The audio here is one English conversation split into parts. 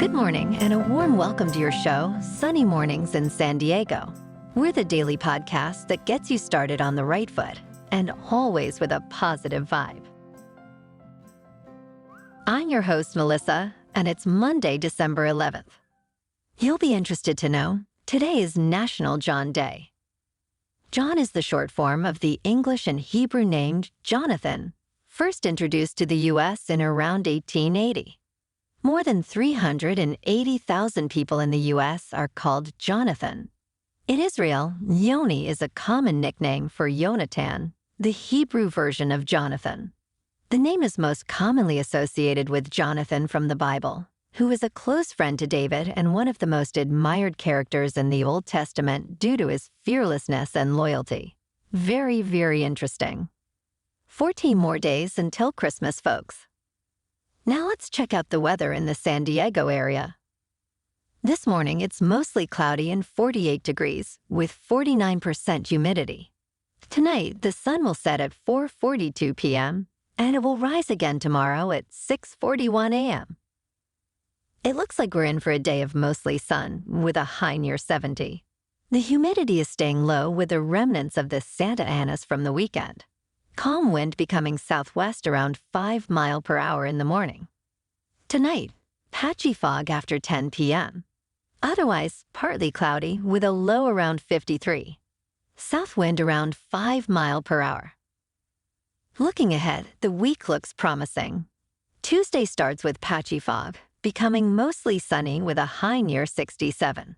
Good morning and a warm welcome to your show, Sunny Mornings in San Diego. We're the daily podcast that gets you started on the right foot and always with a positive vibe. I'm your host, Melissa, and it's Monday, December 11th. You'll be interested to know today is National Jon Day. Jon is the short form of the English and Hebrew name Yonatan, first introduced to the U.S. in around 1880. More than 380,000 people in the U.S. are called Jonathan. In Israel, Yoni is a common nickname for Yonatan, the Hebrew version of Jonathan. The name is most commonly associated with Jonathan from the Bible, who is a close friend to David and one of the most admired characters in the Old Testament due to his fearlessness and loyalty. Very, very interesting. 14 more days until Christmas, folks. Now let's check out the weather in the San Diego area. This morning, it's mostly cloudy and 48 degrees, with 49% humidity. Tonight, the sun will set at 4:42 p.m., and it will rise again tomorrow at 6:41 a.m. It looks like we're in for a day of mostly sun, with a high near 70. The humidity is staying low with the remnants of the Santa Anas from the weekend. Calm wind becoming southwest around 5 miles per hour in the morning. Tonight, patchy fog after 10 p.m. Otherwise, partly cloudy with a low around 53. South wind around 5 miles per hour. Looking ahead, the week looks promising. Tuesday starts with patchy fog, becoming mostly sunny with a high near 67.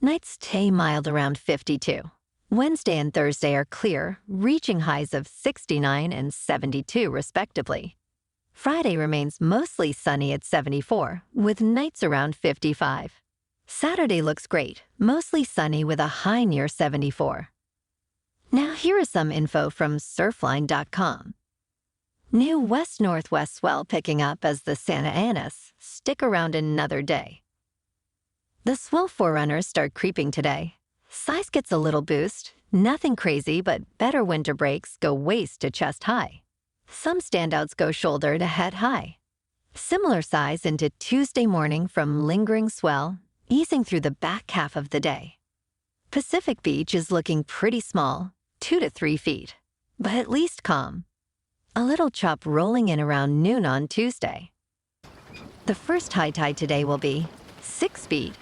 Nights stay mild around 52. Wednesday and Thursday are clear, reaching highs of 69 and 72 respectively. Friday remains mostly sunny at 74, with nights around 55. Saturday looks great, mostly sunny with a high near 74. Now here is some info from surfline.com. New west-northwest swell picking up as the Santa Anas stick around another day. The swell forerunners start creeping today. Size gets a little boost, nothing crazy, but better winter breaks go waist to chest high. Some standouts go shoulder to head high. Similar size into Tuesday morning from lingering swell, easing through the back half of the day. Pacific Beach is looking pretty small, 2 to 3 feet, but at least calm. A little chop rolling in around noon on Tuesday. The first high tide today will be 6 feet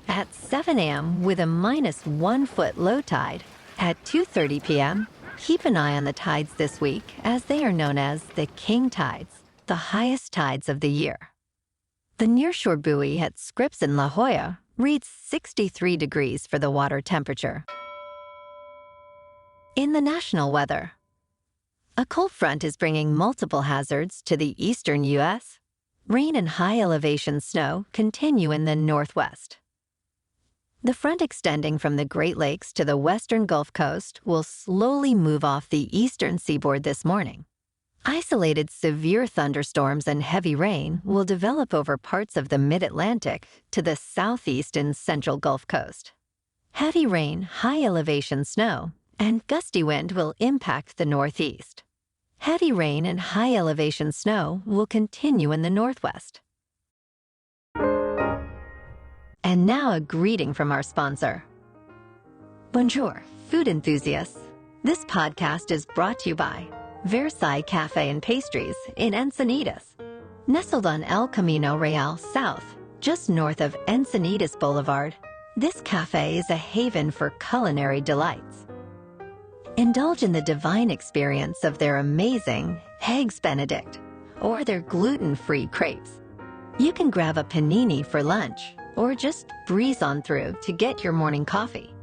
at 7 a.m. with a -1 foot low tide. At 2:30 p.m., keep an eye on the tides this week as they are known as the king tides, the highest tides of the year. The nearshore buoy at Scripps in La Jolla reads 63 degrees for the water temperature. In the national weather, a cold front is bringing multiple hazards to the eastern U.S. Rain and high elevation snow continue in the northwest. The front extending from the Great Lakes to the western Gulf Coast will slowly move off the eastern seaboard this morning. Isolated severe thunderstorms and heavy rain will develop over parts of the mid-Atlantic to the southeast and central Gulf Coast. Heavy rain, high elevation snow, and gusty wind will impact the northeast. Heavy rain and high elevation snow will continue in the northwest. And now a greeting from our sponsor. Bonjour, food enthusiasts. This podcast is brought to you by Versailles Cafe and Pastries in Encinitas. Nestled on El Camino Real South, just north of Encinitas Boulevard, this cafe is a haven for culinary delights. Indulge in the divine experience of their amazing Eggs Benedict or their gluten-free crepes. You can grab a panini for lunch or just breeze on through to get your morning coffee.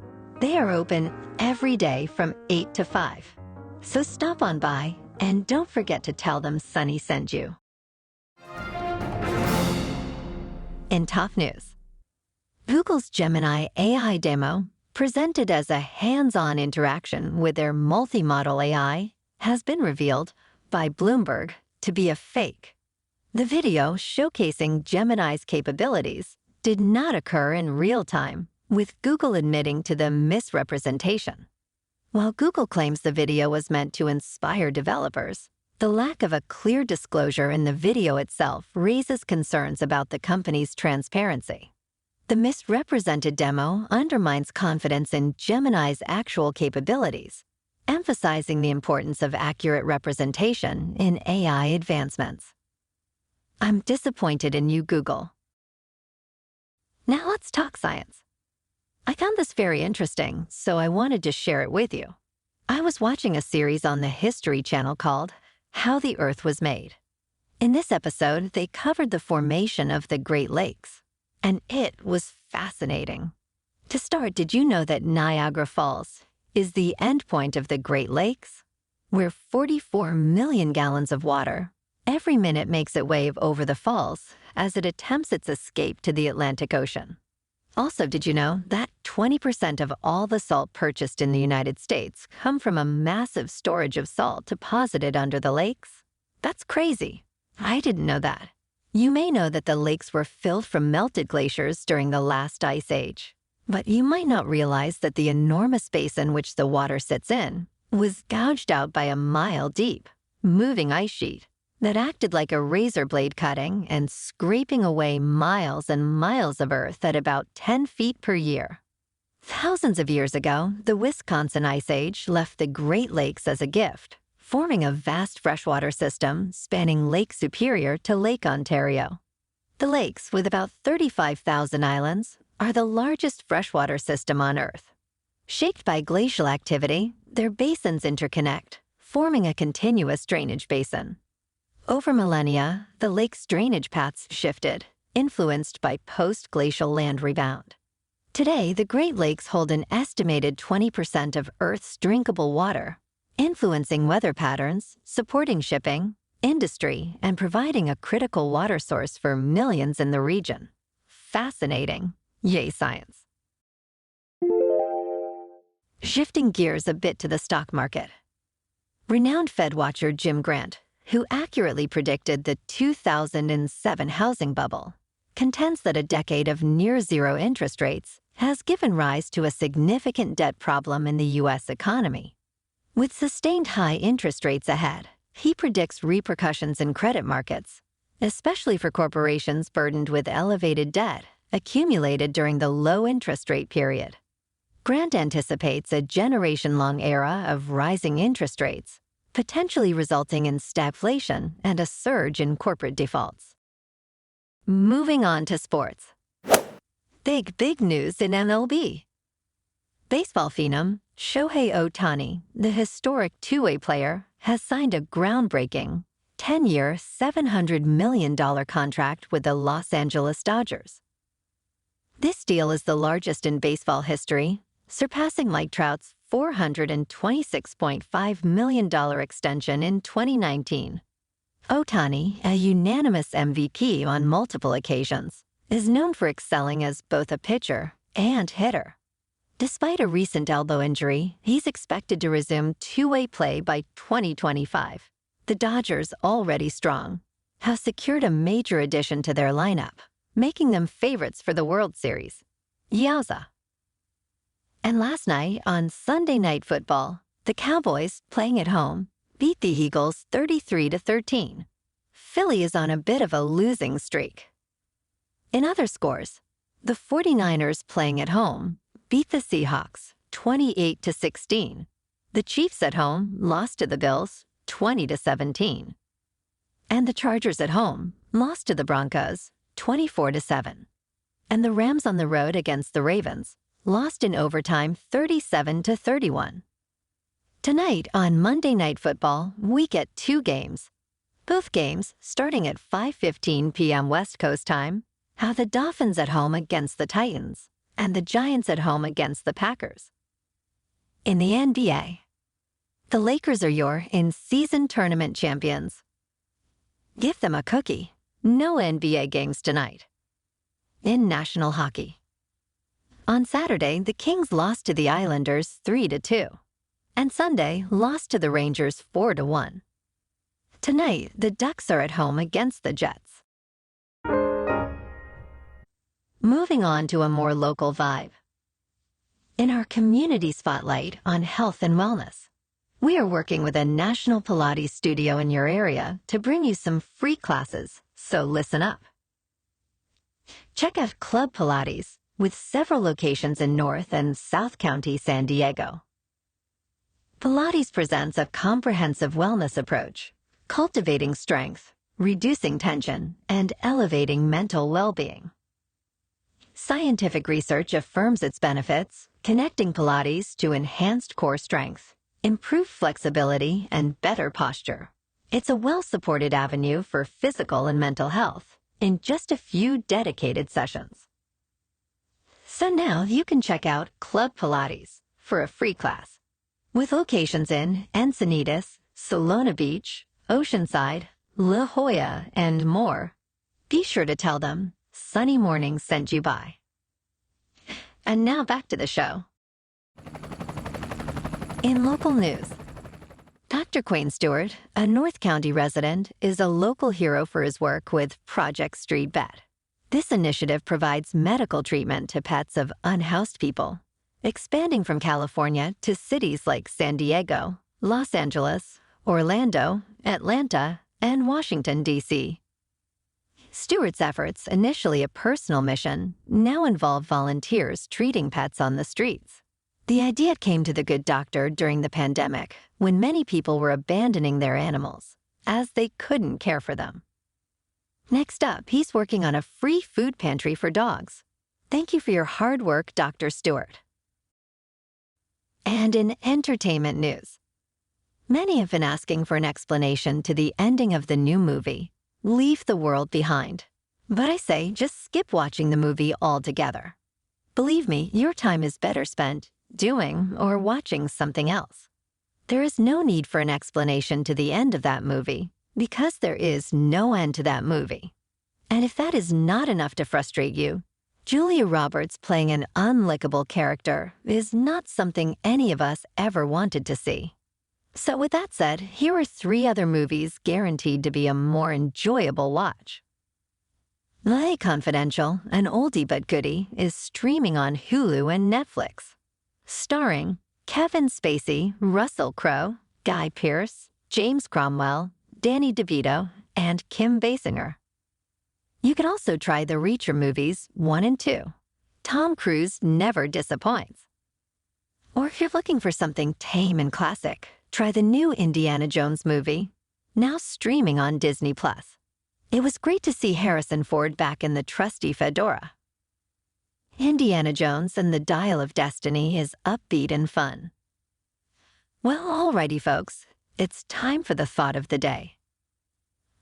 They are open every day from 8 to 5. So stop on by and don't forget to tell them Sunny sent you. In top news, Google's Gemini AI demo, presented as a hands-on interaction with their multi-model AI, has been revealed by Bloomberg to be a fake. The video showcasing Gemini's capabilities did not occur in real time, with Google admitting to the misrepresentation. While Google claims the video was meant to inspire developers, The lack of a clear disclosure in the video itself raises concerns about the company's transparency. The misrepresented demo undermines confidence in Gemini's actual capabilities, emphasizing the importance of accurate representation in AI advancements. I'm disappointed in you, Google. Now let's talk science. I found this very interesting, so I wanted to share it with you. I was watching a series on the History Channel called How the Earth Was Made. In this episode, they covered the formation of the Great Lakes, and it was fascinating. To start, did you know that Niagara Falls is the endpoint of the Great Lakes, where 44 million gallons of water every minute makes its way over the falls as it attempts its escape to the Atlantic Ocean? Also, did you know that 20% of all the salt purchased in the United States come from a massive storage of salt deposited under the lakes? That's crazy. I didn't know that. You may know that the lakes were filled from melted glaciers during the last ice age, but you might not realize that the enormous basin which the water sits in was gouged out by a mile-deep, moving ice sheet that acted like a razor blade cutting and scraping away miles and miles of earth at about 10 feet per year. Thousands of years ago, the Wisconsin Ice Age left the Great Lakes as a gift, forming a vast freshwater system spanning Lake Superior to Lake Ontario. The lakes, with about 35,000 islands, are the largest freshwater system on Earth. Shaped by glacial activity, their basins interconnect, forming a continuous drainage basin. Over millennia, the lake's drainage paths shifted, influenced by post-glacial land rebound. Today, the Great Lakes hold an estimated 20% of Earth's drinkable water, influencing weather patterns, supporting shipping, industry, and providing a critical water source for millions in the region. Fascinating. Yay, science. Shifting gears a bit to the stock market. Renowned Fed watcher Jim Grant, who accurately predicted the 2007 housing bubble, contends that a decade of near-zero interest rates has given rise to a significant debt problem in the U.S. economy. With sustained high interest rates ahead, he predicts repercussions in credit markets, especially for corporations burdened with elevated debt accumulated during the low interest rate period. Grant anticipates a generation-long era of rising interest rates, potentially resulting in stagflation and a surge in corporate defaults. Moving on to sports. Big news in MLB. Baseball phenom Shohei Ohtani, the historic two-way player, has signed a groundbreaking 10-year, $700 million contract with the Los Angeles Dodgers. This deal is the largest in baseball history, surpassing Mike Trout's $426.5 million extension in 2019. Ohtani, a unanimous MVP on multiple occasions, is known for excelling as both a pitcher and hitter. Despite a recent elbow injury, he's expected to resume two-way play by 2025. The Dodgers, already strong, have secured a major addition to their lineup, making them favorites for the World Series. Yowza! And last night, on Sunday Night Football, the Cowboys, playing at home, beat the Eagles 33-13. Philly is on a bit of a losing streak. In other scores, the 49ers, playing at home, beat the Seahawks 28-16. The Chiefs at home lost to the Bills 20-17. And the Chargers at home lost to the Broncos 24-7. And the Rams on the road against the Ravens lost in overtime 37-31. Tonight on Monday Night Football, we get two games. Both games, starting at 5:15 p.m. West Coast time, have the Dolphins at home against the Titans and the Giants at home against the Packers. In the NBA, the Lakers are your in-season tournament champions. Give them a cookie. No NBA games tonight. In national hockey, on Saturday, the Kings lost to the Islanders 3-2, and Sunday lost to the Rangers 4-1. Tonight, the Ducks are at home against the Jets. Moving on to a more local vibe. In our community spotlight on health and wellness, We are working with a National Pilates studio in your area to bring you some free classes, so listen up. Check out Club Pilates, with several locations in North and South County, San Diego. Pilates presents a comprehensive wellness approach, cultivating strength, reducing tension, and elevating mental well-being. Scientific research affirms its benefits, connecting Pilates to enhanced core strength, improved flexibility, and better posture. It's a well-supported avenue for physical and mental health in just a few dedicated sessions. So now you can check out Club Pilates for a free class. With locations in Encinitas, Solana Beach, Oceanside, La Jolla, and more, be sure to tell them Sunny Mornings sent you by. And now back to the show. In local news, Dr. Quayne Stewart, a North County resident, is a local hero for his work with Project Street Vet. This initiative provides medical treatment to pets of unhoused people, expanding from California to cities like San Diego, Los Angeles, Orlando, Atlanta, and Washington, D.C. Stewart's efforts, initially a personal mission, now involve volunteers treating pets on the streets. The idea came to the good doctor during the pandemic, when many people were abandoning their animals, as they couldn't care for them. Next up, he's working on a free food pantry for dogs. Thank you for your hard work, Dr. Stewart. And in entertainment news, many have been asking for an explanation to the ending of the new movie, Leave the World Behind. But I say, just skip watching the movie altogether. Believe me, your time is better spent doing or watching something else. There is no need for an explanation to the end of that movie, because there is no end to that movie. And if that is not enough to frustrate you, Julia Roberts playing an unlikable character is not something any of us ever wanted to see. So with that said, here are 3 other movies guaranteed to be a more enjoyable watch. LA Confidential, an oldie but goodie, is streaming on Hulu and Netflix. Starring Kevin Spacey, Russell Crowe, Guy Pearce, James Cromwell, Danny DeVito, and Kim Basinger. You can also try the Reacher movies 1 and 2. Tom Cruise never disappoints. Or if you're looking for something tame and classic, try the new Indiana Jones movie, now streaming on Disney+. It was great to see Harrison Ford back in the trusty fedora. Indiana Jones and the Dial of Destiny is upbeat and fun. Well, alrighty, folks, it's time for the thought of the day.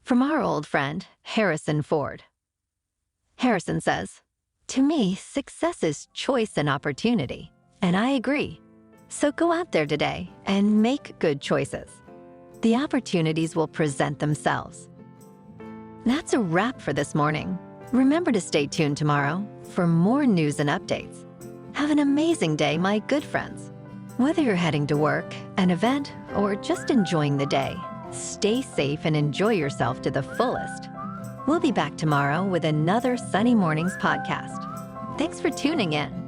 From our old friend, Harrison Ford. Harrison says, "To me, success is choice and opportunity," and I agree. So go out there today and make good choices. The opportunities will present themselves. That's a wrap for this morning. Remember to stay tuned tomorrow for more news and updates. Have an amazing day, my good friends. Whether you're heading to work, an event, or just enjoying the day, stay safe and enjoy yourself to the fullest. We'll be back tomorrow with another Sunny Mornings podcast. Thanks for tuning in.